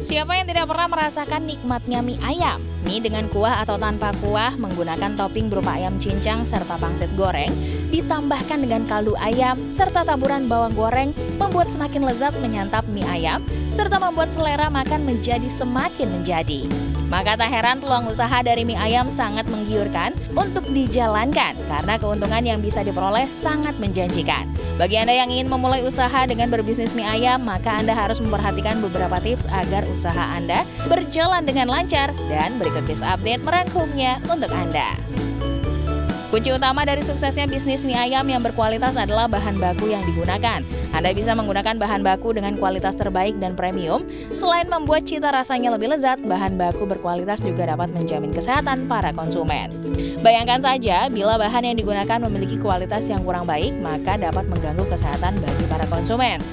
Siapa yang tidak pernah merasakan nikmatnya mie ayam? Mie dengan kuah atau tanpa kuah menggunakan topping berupa ayam cincang serta pangsit goreng, ditambahkan dengan kaldu ayam serta taburan bawang goreng, membuat semakin lezat menyantap mie ayam, serta membuat selera makan menjadi semakin menjadi. Maka tak heran peluang usaha dari mie ayam sangat menggiurkan untuk dijalankan karena keuntungan yang bisa diperoleh sangat menjanjikan. Bagi Anda yang ingin memulai usaha dengan berbisnis mie ayam, maka Anda harus memperhatikan beberapa tips agar usaha Anda berjalan dengan lancar dan berikut Biz Update merangkumnya untuk Anda. Kunci utama dari suksesnya bisnis mie ayam yang berkualitas adalah bahan baku yang digunakan. Anda bisa menggunakan bahan baku dengan kualitas terbaik dan premium. Selain membuat cita rasanya lebih lezat, bahan baku berkualitas juga dapat menjamin kesehatan para konsumen. Bayangkan saja, bila bahan yang digunakan memiliki kualitas yang kurang baik, maka dapat mengganggu kesehatan bagi para konsumen.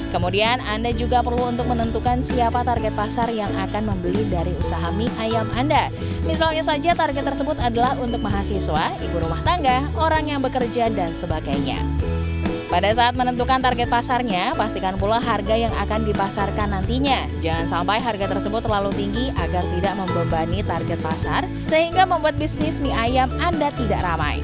Kemudian, Anda juga perlu untuk menentukan siapa target pasar yang akan membeli dari usaha mie ayam Anda. Misalnya saja target tersebut adalah untuk mahasiswa, ibu rumah tangga, orang yang bekerja, dan sebagainya. Pada saat menentukan target pasarnya, pastikan pula harga yang akan dipasarkan nantinya. Jangan sampai harga tersebut terlalu tinggi agar tidak membebani target pasar, sehingga membuat bisnis mie ayam Anda tidak ramai.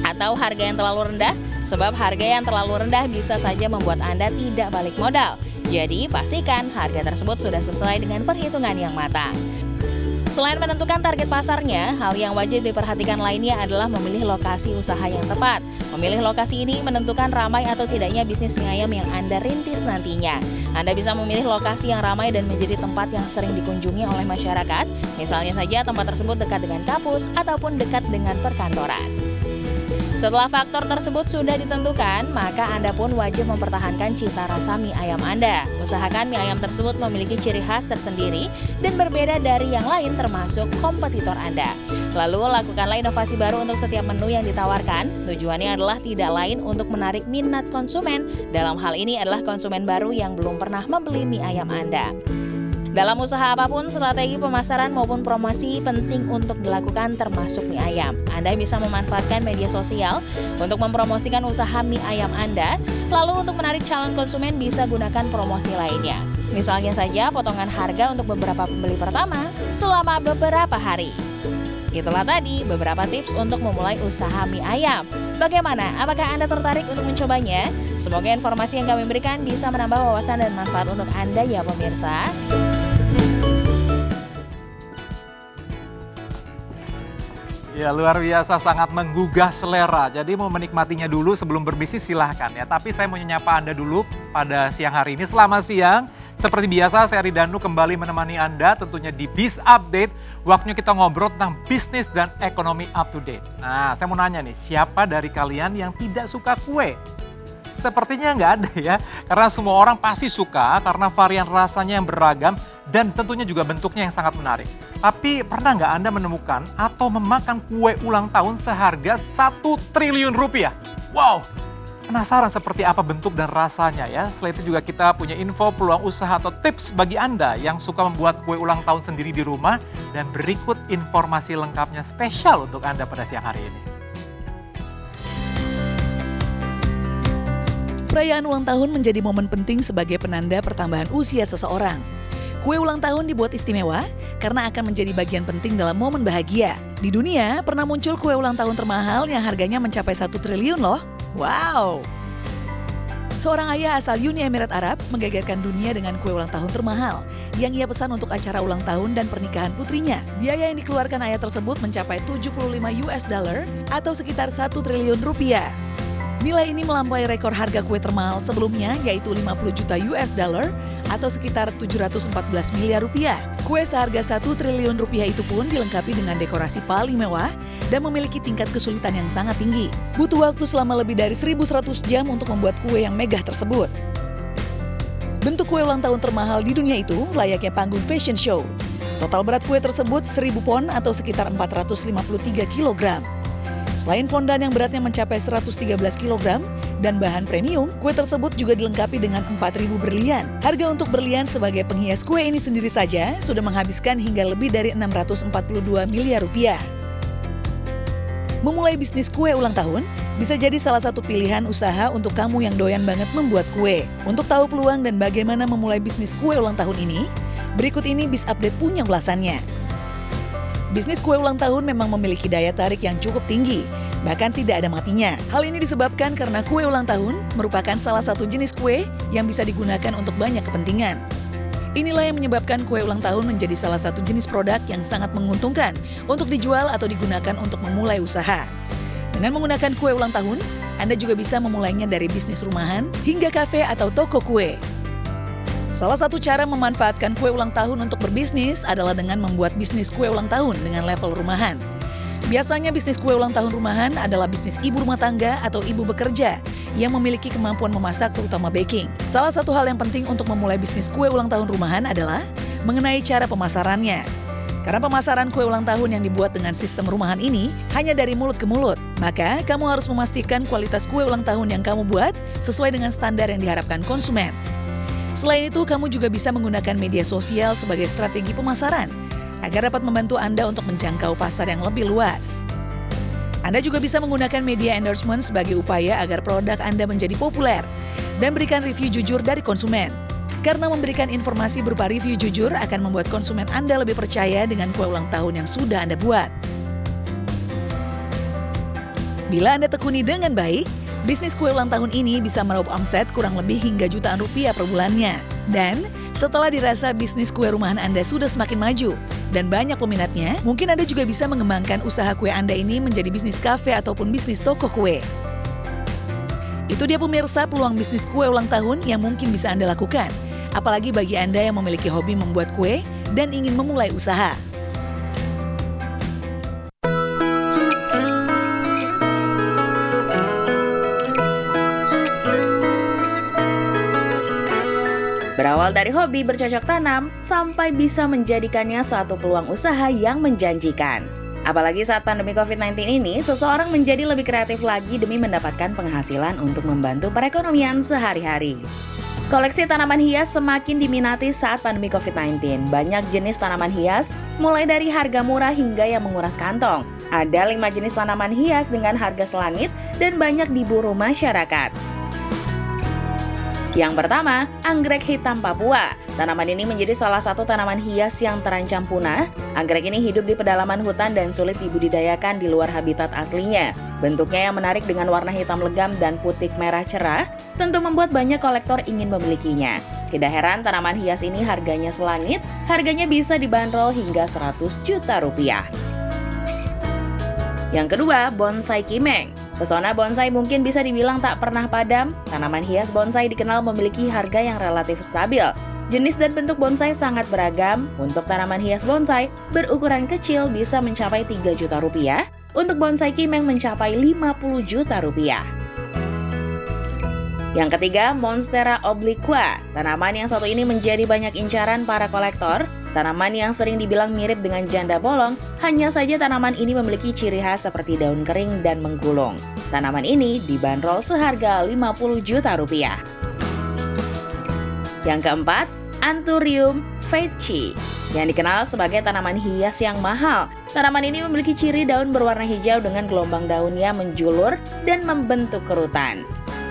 Atau harga yang terlalu rendah, sebab harga yang terlalu rendah bisa saja membuat Anda tidak balik modal. Jadi, pastikan harga tersebut sudah sesuai dengan perhitungan yang matang. Selain menentukan target pasarnya, hal yang wajib diperhatikan lainnya adalah memilih lokasi usaha yang tepat. Memilih lokasi ini menentukan ramai atau tidaknya bisnis mie ayam yang Anda rintis nantinya. Anda bisa memilih lokasi yang ramai dan menjadi tempat yang sering dikunjungi oleh masyarakat. Misalnya saja tempat tersebut dekat dengan kampus ataupun dekat dengan perkantoran. Setelah faktor tersebut sudah ditentukan, maka Anda pun wajib mempertahankan cita rasa mie ayam Anda. Usahakan mie ayam tersebut memiliki ciri khas tersendiri dan berbeda dari yang lain termasuk kompetitor Anda. Lalu lakukanlah inovasi baru untuk setiap menu yang ditawarkan. Tujuannya adalah tidak lain untuk menarik minat konsumen. Dalam hal ini adalah konsumen baru yang belum pernah membeli mie ayam Anda. Dalam usaha apapun, strategi pemasaran maupun promosi penting untuk dilakukan termasuk mie ayam. Anda bisa memanfaatkan media sosial untuk mempromosikan usaha mie ayam Anda, lalu untuk menarik calon konsumen bisa gunakan promosi lainnya. Misalnya saja potongan harga untuk beberapa pembeli pertama selama beberapa hari. Itulah tadi beberapa tips untuk memulai usaha mie ayam. Bagaimana? Apakah Anda tertarik untuk mencobanya? Semoga informasi yang kami berikan bisa menambah wawasan dan manfaat untuk Anda ya pemirsa. Ya, luar biasa, sangat menggugah selera. Jadi mau menikmatinya dulu sebelum berbisnis silahkan ya. Tapi saya mau menyapa Anda dulu pada siang hari ini. Selamat siang. Seperti biasa saya Ridanu kembali menemani Anda tentunya di Biz Update. Waktunya kita ngobrol tentang bisnis dan ekonomi up to date. Nah, saya mau nanya nih, siapa dari kalian yang tidak suka kue? Sepertinya nggak ada ya, karena semua orang pasti suka karena varian rasanya yang beragam dan tentunya juga bentuknya yang sangat menarik. Tapi pernah nggak Anda menemukan atau memakan kue ulang tahun seharga 1 triliun rupiah? Wow, penasaran seperti apa bentuk dan rasanya ya. Selain itu juga kita punya info peluang usaha atau tips bagi Anda yang suka membuat kue ulang tahun sendiri di rumah. Dan berikut informasi lengkapnya spesial untuk Anda pada siang hari ini. Perayaan ulang tahun menjadi momen penting sebagai penanda pertambahan usia seseorang. Kue ulang tahun dibuat istimewa karena akan menjadi bagian penting dalam momen bahagia. Di dunia, pernah muncul kue ulang tahun termahal yang harganya mencapai 1 triliun loh. Wow! Seorang ayah asal Uni Emirat Arab menggegerkan dunia dengan kue ulang tahun termahal yang ia pesan untuk acara ulang tahun dan pernikahan putrinya. Biaya yang dikeluarkan ayah tersebut mencapai $75 atau sekitar 1 triliun rupiah. Nilai ini melampaui rekor harga kue termahal sebelumnya yaitu $50 juta atau sekitar 714 miliar rupiah. Kue seharga 1 triliun rupiah itu pun dilengkapi dengan dekorasi paling mewah dan memiliki tingkat kesulitan yang sangat tinggi. Butuh waktu selama lebih dari 1.100 jam untuk membuat kue yang megah tersebut. Bentuk kue ulang tahun termahal di dunia itu layaknya panggung fashion show. Total berat kue tersebut 1.000 pon atau sekitar 453 kilogram. Selain fondan yang beratnya mencapai 113 kg dan bahan premium, kue tersebut juga dilengkapi dengan 4.000 berlian. Harga untuk berlian sebagai penghias kue ini sendiri saja sudah menghabiskan hingga lebih dari 642 miliar rupiah. Memulai bisnis kue ulang tahun Bisa jadi salah satu pilihan usaha untuk kamu yang doyan banget membuat kue. Untuk tahu peluang dan bagaimana memulai bisnis kue ulang tahun ini, berikut ini Biz Update punya ulasannya. Bisnis kue ulang tahun memang memiliki daya tarik yang cukup tinggi, bahkan tidak ada matinya. Hal ini disebabkan karena kue ulang tahun merupakan salah satu jenis kue yang bisa digunakan untuk banyak kepentingan. Inilah yang menyebabkan kue ulang tahun menjadi salah satu jenis produk yang sangat menguntungkan untuk dijual atau digunakan untuk memulai usaha. Dengan menggunakan kue ulang tahun, Anda juga bisa memulainya dari bisnis rumahan hingga kafe atau toko kue. Salah satu cara memanfaatkan kue ulang tahun untuk berbisnis adalah dengan membuat bisnis kue ulang tahun dengan level rumahan. Biasanya bisnis kue ulang tahun rumahan adalah bisnis ibu rumah tangga atau ibu bekerja yang memiliki kemampuan memasak terutama baking. Salah satu hal yang penting untuk memulai bisnis kue ulang tahun rumahan adalah mengenai cara pemasarannya. Karena pemasaran kue ulang tahun yang dibuat dengan sistem rumahan ini hanya dari mulut ke mulut, maka kamu harus memastikan kualitas kue ulang tahun yang kamu buat sesuai dengan standar yang diharapkan konsumen. Selain itu, kamu juga bisa menggunakan media sosial sebagai strategi pemasaran agar dapat membantu Anda untuk menjangkau pasar yang lebih luas. Anda juga bisa menggunakan media endorsement sebagai upaya agar produk Anda menjadi populer dan berikan review jujur dari konsumen. Karena memberikan informasi berupa review jujur akan membuat konsumen Anda lebih percaya dengan kue ulang tahun yang sudah Anda buat. Bila Anda tekuni dengan baik, bisnis kue ulang tahun ini bisa meraup omset kurang lebih hingga jutaan rupiah per bulannya. Dan setelah dirasa bisnis kue rumahan Anda sudah semakin maju dan banyak peminatnya, mungkin Anda juga bisa mengembangkan usaha kue Anda ini menjadi bisnis kafe ataupun bisnis toko kue. Itu dia pemirsa peluang bisnis kue ulang tahun yang mungkin bisa Anda lakukan. Apalagi bagi Anda yang memiliki hobi membuat kue dan ingin memulai usaha. Berawal dari hobi bercocok tanam, sampai bisa menjadikannya suatu peluang usaha yang menjanjikan. Apalagi saat pandemi COVID-19 ini, seseorang menjadi lebih kreatif lagi demi mendapatkan penghasilan untuk membantu perekonomian sehari-hari. Koleksi tanaman hias semakin diminati saat pandemi COVID-19. Banyak jenis tanaman hias, mulai dari harga murah hingga yang menguras kantong. Ada 5 jenis tanaman hias dengan harga selangit dan banyak diburu masyarakat. Yang pertama, anggrek hitam Papua. Tanaman ini menjadi salah satu tanaman hias yang terancam punah. Anggrek ini hidup di pedalaman hutan dan sulit dibudidayakan di luar habitat aslinya. Bentuknya yang menarik dengan warna hitam legam dan putih merah cerah, tentu membuat banyak kolektor ingin memilikinya. Tidak heran tanaman hias ini harganya selangit, harganya bisa dibanderol hingga 100 juta rupiah. Yang kedua, bonsai kimeng. Pesona bonsai mungkin bisa dibilang tak pernah padam. Tanaman hias bonsai dikenal memiliki harga yang relatif stabil. Jenis dan bentuk bonsai sangat beragam. Untuk tanaman hias bonsai berukuran kecil bisa mencapai 3 juta rupiah. Untuk bonsai kimeng mencapai 50 juta rupiah. Yang ketiga, Monstera obliqua. Tanaman yang satu ini menjadi banyak incaran para kolektor. Tanaman yang sering dibilang mirip dengan janda bolong, hanya saja tanaman ini memiliki ciri khas seperti daun kering dan menggulung. Tanaman ini dibanderol seharga 50 juta rupiah. Yang keempat, Anthurium veitchii, yang dikenal sebagai tanaman hias yang mahal. Tanaman ini memiliki ciri daun berwarna hijau dengan gelombang daunnya menjulur dan membentuk kerutan.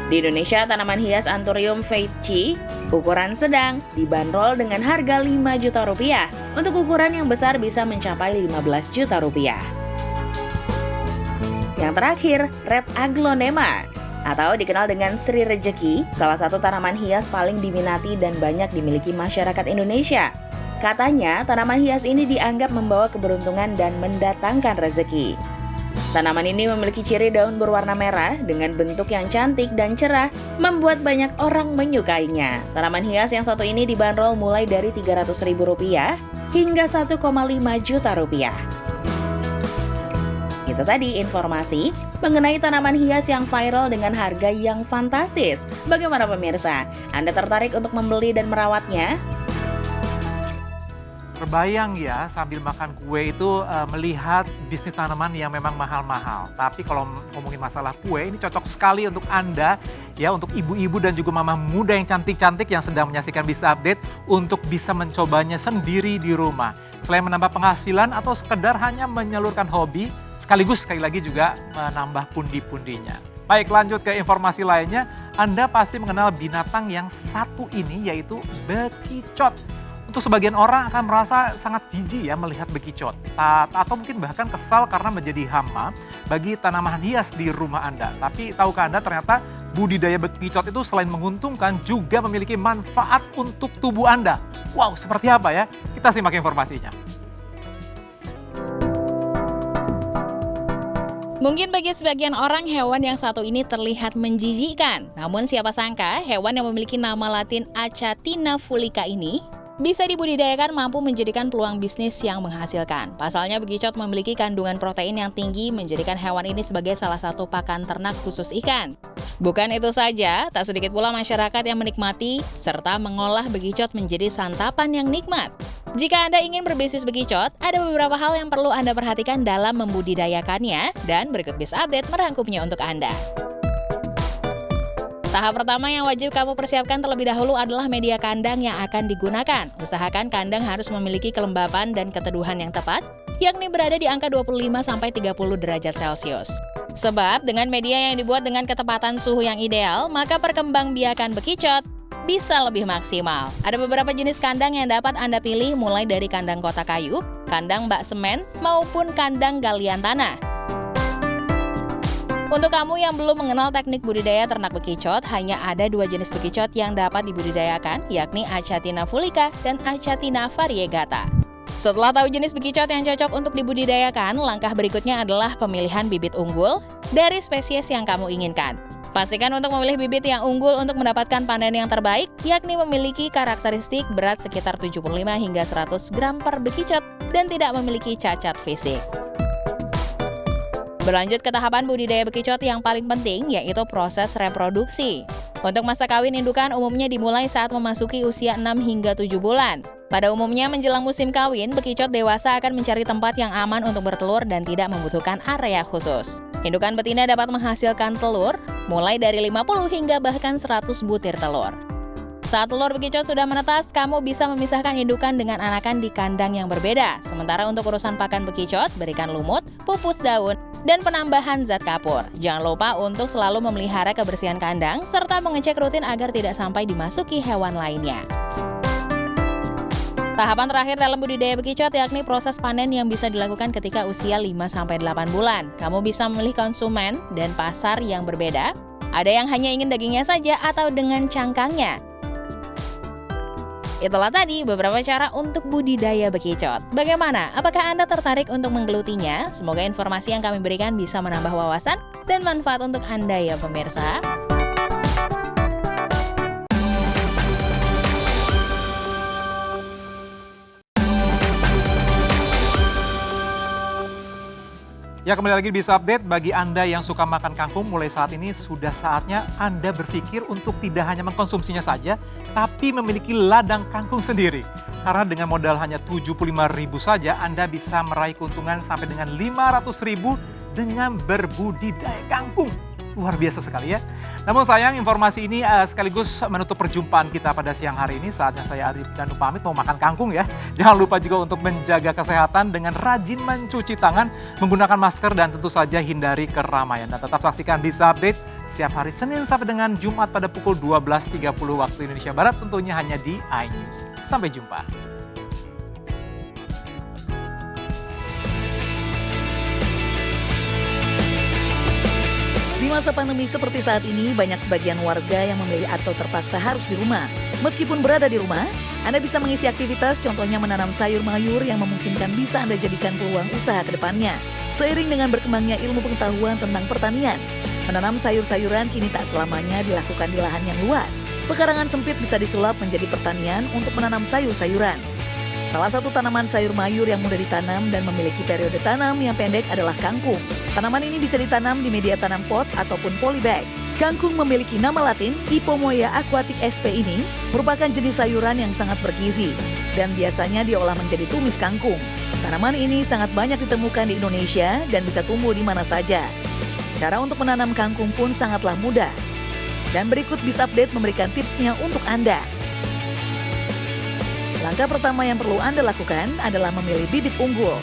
Di Indonesia, tanaman hias Anthurium veitchii ukuran sedang dibanderol dengan harga 5 juta rupiah. Untuk ukuran yang besar bisa mencapai 15 juta rupiah. Yang terakhir, Red Aglonema atau dikenal dengan Sri Rejeki, salah satu tanaman hias paling diminati dan banyak dimiliki masyarakat Indonesia. Katanya, tanaman hias ini dianggap membawa keberuntungan dan mendatangkan rezeki. Tanaman ini memiliki ciri daun berwarna merah dengan bentuk yang cantik dan cerah, membuat banyak orang menyukainya. Tanaman hias yang satu ini dibanderol mulai dari Rp300.000 hingga Rp1,5 juta. Itu tadi informasi mengenai tanaman hias yang viral dengan harga yang fantastis. Bagaimana pemirsa? Anda tertarik untuk membeli dan merawatnya? Terbayang ya sambil makan kue itu melihat bisnis tanaman yang memang mahal-mahal. Tapi kalau ngomongin masalah kue ini cocok sekali untuk Anda ya, untuk ibu-ibu dan juga mama muda yang cantik-cantik yang sedang menyaksikan Biz Update untuk bisa mencobanya sendiri di rumah. Selain menambah penghasilan atau sekedar hanya menyalurkan hobi, sekaligus sekali lagi juga menambah pundi-pundinya. Baik, lanjut ke informasi lainnya. Anda pasti mengenal binatang yang satu ini, yaitu bekicot. Untuk sebagian orang akan merasa sangat jijik ya melihat bekicot. Atau mungkin bahkan kesal karena menjadi hama bagi tanaman hias di rumah Anda. Tapi tahukah Anda ternyata budidaya bekicot itu selain menguntungkan juga memiliki manfaat untuk tubuh Anda. Wow, seperti apa ya? Kita simak informasinya. Mungkin bagi sebagian orang hewan yang satu ini terlihat menjijikkan. Namun siapa sangka hewan yang memiliki nama latin Achatina fulica ini bisa dibudidayakan mampu menjadikan peluang bisnis yang menghasilkan. Pasalnya bekicot memiliki kandungan protein yang tinggi menjadikan hewan ini sebagai salah satu pakan ternak khusus ikan. Bukan itu saja, tak sedikit pula masyarakat yang menikmati serta mengolah bekicot menjadi santapan yang nikmat. Jika Anda ingin berbisnis bekicot, ada beberapa hal yang perlu Anda perhatikan dalam membudidayakannya dan berikut Biz Update merangkumnya untuk Anda. Tahap pertama yang wajib kamu persiapkan terlebih dahulu adalah media kandang yang akan digunakan. Usahakan kandang harus memiliki kelembapan dan keteduhan yang tepat, yakni berada di angka 25-30 derajat Celcius. Sebab dengan media yang dibuat dengan ketepatan suhu yang ideal, maka perkembangbiakan bekicot bisa lebih maksimal. Ada beberapa jenis kandang yang dapat Anda pilih mulai dari kandang kotak kayu, kandang bak semen, maupun kandang galian tanah. Untuk kamu yang belum mengenal teknik budidaya ternak bekicot, hanya ada dua jenis bekicot yang dapat dibudidayakan, yakni Achatina fulica dan Achatina variegata. Setelah tahu jenis bekicot yang cocok untuk dibudidayakan, langkah berikutnya adalah pemilihan bibit unggul dari spesies yang kamu inginkan. Pastikan untuk memilih bibit yang unggul untuk mendapatkan panen yang terbaik, yakni memiliki karakteristik berat sekitar 75 hingga 100 gram per bekicot dan tidak memiliki cacat fisik. Berlanjut ke tahapan budidaya bekicot yang paling penting, yaitu proses reproduksi. Untuk masa kawin indukan umumnya dimulai saat memasuki usia 6 hingga 7 bulan. Pada umumnya menjelang musim kawin, bekicot dewasa akan mencari tempat yang aman untuk bertelur dan tidak membutuhkan area khusus. Indukan betina dapat menghasilkan telur mulai dari 50 hingga bahkan 100 butir telur. Saat telur bekicot sudah menetas, kamu bisa memisahkan indukan dengan anakan di kandang yang berbeda. Sementara untuk urusan pakan bekicot, berikan lumut, pupus daun, dan penambahan zat kapur. Jangan lupa untuk selalu memelihara kebersihan kandang, serta mengecek rutin agar tidak sampai dimasuki hewan lainnya. Tahapan terakhir dalam budidaya bekicot yakni proses panen yang bisa dilakukan ketika usia 5-8 bulan. Kamu bisa memilih konsumen dan pasar yang berbeda. Ada yang hanya ingin dagingnya saja atau dengan cangkangnya. Itulah tadi beberapa cara untuk budidaya bekicot. Bagaimana? Apakah Anda tertarik untuk menggelutinya? Semoga informasi yang kami berikan bisa menambah wawasan dan manfaat untuk Anda ya pemirsa. Ya, kembali lagi bisa update. Bagi Anda yang suka makan kangkung, mulai saat ini sudah saatnya Anda berpikir untuk tidak hanya mengkonsumsinya saja, tapi memiliki ladang kangkung sendiri. Karena dengan modal hanya 75.000 saja, Anda bisa meraih keuntungan sampai dengan 500.000 dengan berbudidaya kangkung. Luar biasa sekali ya. Namun sayang, informasi ini sekaligus menutup perjumpaan kita pada siang hari ini. Saatnya saya Arif Danu pamit mau makan kangkung ya. Jangan lupa juga untuk menjaga kesehatan dengan rajin mencuci tangan, menggunakan masker, dan tentu saja hindari keramaian. Dan tetap saksikan Bisa Update setiap hari Senin sampai dengan Jumat pada pukul 12.30 waktu Indonesia Barat, tentunya hanya di iNews. Sampai jumpa. Di masa pandemi seperti saat ini, banyak sebagian warga yang memilih atau terpaksa harus di rumah. Meskipun berada di rumah, Anda bisa mengisi aktivitas, contohnya menanam sayur mayur yang memungkinkan bisa Anda jadikan peluang usaha ke depannya. Seiring dengan berkembangnya ilmu pengetahuan tentang pertanian, menanam sayur-sayuran kini tak selamanya dilakukan di lahan yang luas. Pekarangan sempit bisa disulap menjadi pertanian untuk menanam sayur-sayuran. Salah satu tanaman sayur mayur yang mudah ditanam dan memiliki periode tanam yang pendek adalah kangkung. Tanaman ini bisa ditanam di media tanam pot ataupun polybag. Kangkung memiliki nama latin Ipomoea aquatic sp ini merupakan jenis sayuran yang sangat bergizi dan biasanya diolah menjadi tumis kangkung. Tanaman ini sangat banyak ditemukan di Indonesia dan bisa tumbuh di mana saja. Cara untuk menanam kangkung pun sangatlah mudah. Dan berikut Bisa Update memberikan tipsnya untuk Anda. Langkah pertama yang perlu Anda lakukan adalah memilih bibit unggul.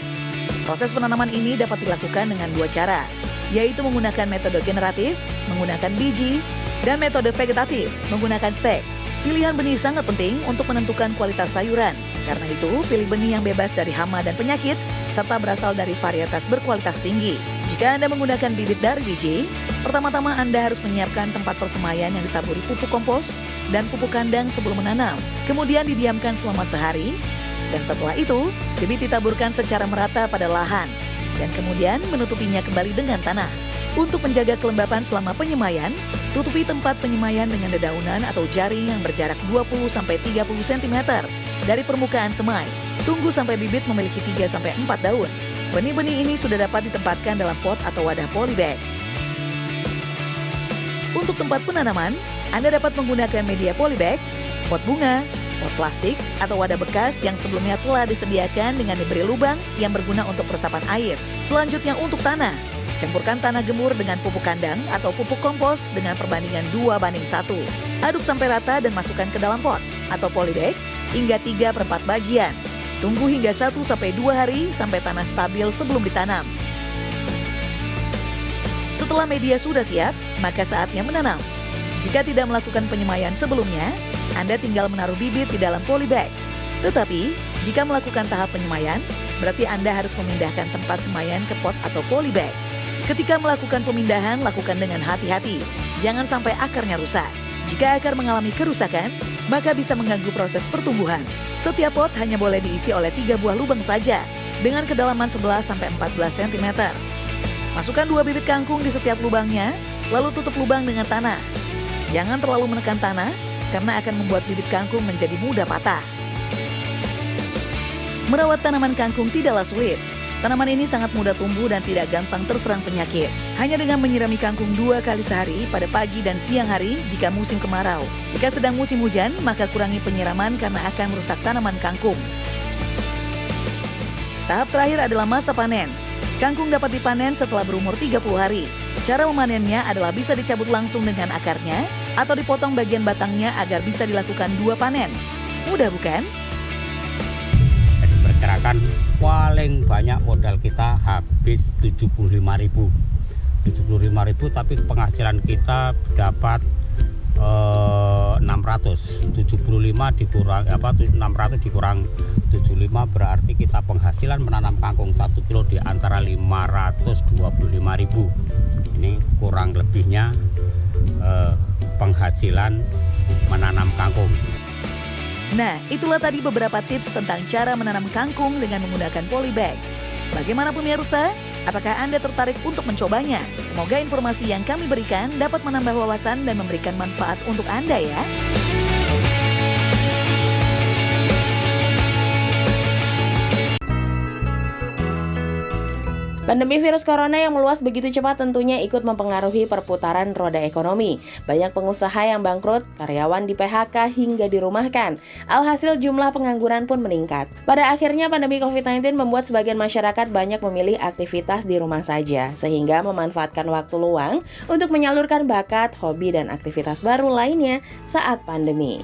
Proses penanaman ini dapat dilakukan dengan dua cara. yaitu menggunakan metode generatif, menggunakan biji, dan metode vegetatif, menggunakan stek. Pilihan benih sangat penting untuk menentukan kualitas sayuran. Karena itu, pilih benih yang bebas dari hama dan penyakit, serta berasal dari varietas berkualitas tinggi. Jika Anda menggunakan bibit dari biji, pertama-tama Anda harus menyiapkan tempat persemaian yang ditaburi pupuk kompos dan pupuk kandang sebelum menanam. Kemudian didiamkan selama sehari, dan setelah itu, bibit ditaburkan secara merata pada lahan, dan kemudian menutupinya kembali dengan tanah. Untuk menjaga kelembapan selama penyemaian, tutupi tempat penyemaian dengan dedaunan atau jaring yang berjarak 20-30 cm dari permukaan semai. Tunggu sampai bibit memiliki 3-4 daun. Benih-benih ini sudah dapat ditempatkan dalam pot atau wadah polybag. Untuk tempat penanaman, Anda dapat menggunakan media polybag, pot bunga, pot plastik, atau wadah bekas yang sebelumnya telah disediakan dengan diberi lubang yang berguna untuk peresapan air. Selanjutnya untuk tanah, campurkan tanah gemur dengan pupuk kandang atau pupuk kompos dengan perbandingan 2:1. Aduk sampai rata dan masukkan ke dalam pot atau polybag hingga 3/4 bagian. Tunggu hingga 1-2 hari sampai tanah stabil sebelum ditanam. Setelah media sudah siap, maka saatnya menanam. Jika tidak melakukan penyemaian sebelumnya, Anda tinggal menaruh bibit di dalam polybag. Tetapi, jika melakukan tahap penyemaian, berarti Anda harus memindahkan tempat semaian ke pot atau polybag. Ketika melakukan pemindahan, lakukan dengan hati-hati. Jangan sampai akarnya rusak. Jika akar mengalami kerusakan, maka bisa mengganggu proses pertumbuhan. Setiap pot hanya boleh diisi oleh 3 buah lubang saja, dengan kedalaman 11-14 cm. Masukkan 2 bibit kangkung di setiap lubangnya, lalu tutup lubang dengan tanah. Jangan terlalu menekan tanah, karena akan membuat bibit kangkung menjadi mudah patah. Merawat tanaman kangkung tidaklah sulit. Tanaman ini sangat mudah tumbuh dan tidak gampang terserang penyakit. Hanya dengan menyirami kangkung 2 kali sehari pada pagi dan siang hari jika musim kemarau. Jika sedang musim hujan, maka kurangi penyiraman karena akan merusak tanaman kangkung. Tahap terakhir adalah masa panen. Kangkung dapat dipanen setelah berumur 30 hari. Cara memanennya adalah bisa dicabut langsung dengan akarnya atau dipotong bagian batangnya agar bisa dilakukan 2 panen. Mudah bukan? Perkirakan paling banyak modal kita habis 75.000. 75.000 tapi penghasilan kita dapat 600. 75 dikurang 600 dikurang 75 berarti kita penghasilan menanam kangkung 1 kilo di antara 525.000. Ini kurang lebihnya penghasilan menanam kangkung. Nah, itulah tadi beberapa tips tentang cara menanam kangkung dengan menggunakan polybag. Bagaimana pemirsa? Apakah Anda tertarik untuk mencobanya? Semoga informasi yang kami berikan dapat menambah wawasan dan memberikan manfaat untuk Anda ya. Pandemi virus corona yang meluas begitu cepat tentunya ikut mempengaruhi perputaran roda ekonomi. Banyak pengusaha yang bangkrut, karyawan di PHK hingga dirumahkan. Alhasil jumlah pengangguran pun meningkat. Pada akhirnya pandemi COVID-19 membuat sebagian masyarakat banyak memilih aktivitas di rumah saja, sehingga memanfaatkan waktu luang untuk menyalurkan bakat, hobi, dan aktivitas baru lainnya saat pandemi.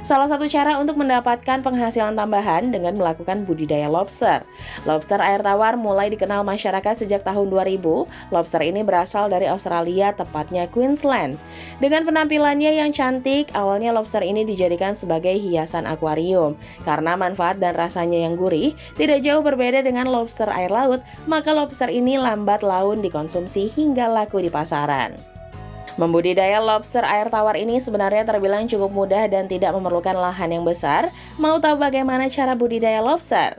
Salah satu cara untuk mendapatkan penghasilan tambahan dengan melakukan budidaya lobster. Lobster air tawar mulai dikenal masyarakat sejak tahun 2000. Lobster ini berasal dari Australia, tepatnya Queensland. Dengan penampilannya yang cantik, awalnya lobster ini dijadikan sebagai hiasan akuarium. Karena manfaat dan rasanya yang gurih, tidak jauh berbeda dengan lobster air laut, maka lobster ini lambat laun dikonsumsi hingga laku di pasaran. Membudidaya lobster air tawar ini sebenarnya terbilang cukup mudah dan tidak memerlukan lahan yang besar. Mau tahu bagaimana cara budidaya lobster?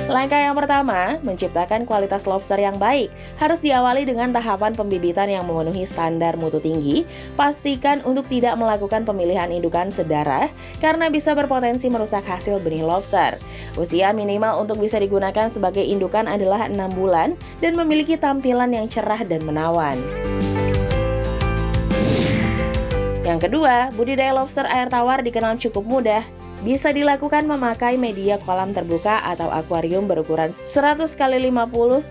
Langkah yang pertama, menciptakan kualitas lobster yang baik. Harus diawali dengan tahapan pembibitan yang memenuhi standar mutu tinggi. Pastikan untuk tidak melakukan pemilihan indukan sedarah karena bisa berpotensi merusak hasil benih lobster. Usia minimal untuk bisa digunakan sebagai indukan adalah 6 bulan dan memiliki tampilan yang cerah dan menawan. Yang kedua, budidaya lobster air tawar dikenal cukup mudah. Bisa dilakukan memakai media kolam terbuka atau akuarium berukuran 100 x 50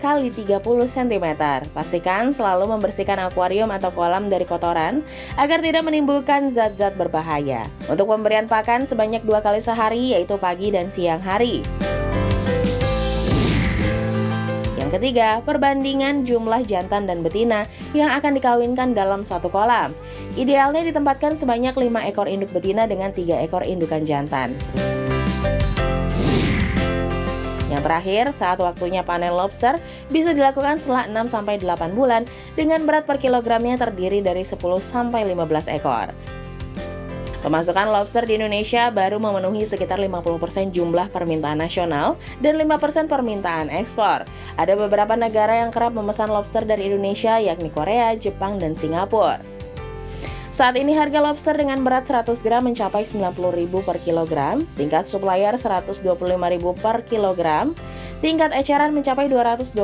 x 30 cm. Pastikan selalu membersihkan akuarium atau kolam dari kotoran agar tidak menimbulkan zat-zat berbahaya. Untuk pemberian pakan sebanyak 2 kali sehari, yaitu pagi dan siang hari. Yang ketiga, perbandingan jumlah jantan dan betina yang akan dikawinkan dalam satu kolam. Idealnya ditempatkan sebanyak 5 ekor induk betina dengan 3 ekor indukan jantan. Yang terakhir, saat waktunya panen lobster bisa dilakukan setelah 6-8 bulan dengan berat per kilogramnya terdiri dari 10-15 ekor. Pemasukan lobster di Indonesia baru memenuhi sekitar 50% jumlah permintaan nasional dan 5% permintaan ekspor. Ada beberapa negara yang kerap memesan lobster dari Indonesia yakni Korea, Jepang, dan Singapura. Saat ini harga lobster dengan berat 100 gram mencapai 90.000 per kilogram, tingkat supplier 125.000 per kilogram, tingkat eceran mencapai 220.000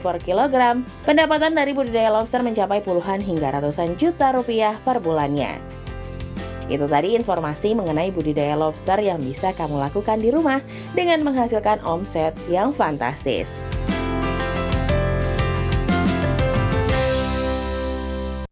per kilogram, pendapatan dari budidaya lobster mencapai puluhan hingga ratusan juta rupiah per bulannya. Itu tadi informasi mengenai budidaya lobster yang bisa kamu lakukan di rumah dengan menghasilkan omset yang fantastis.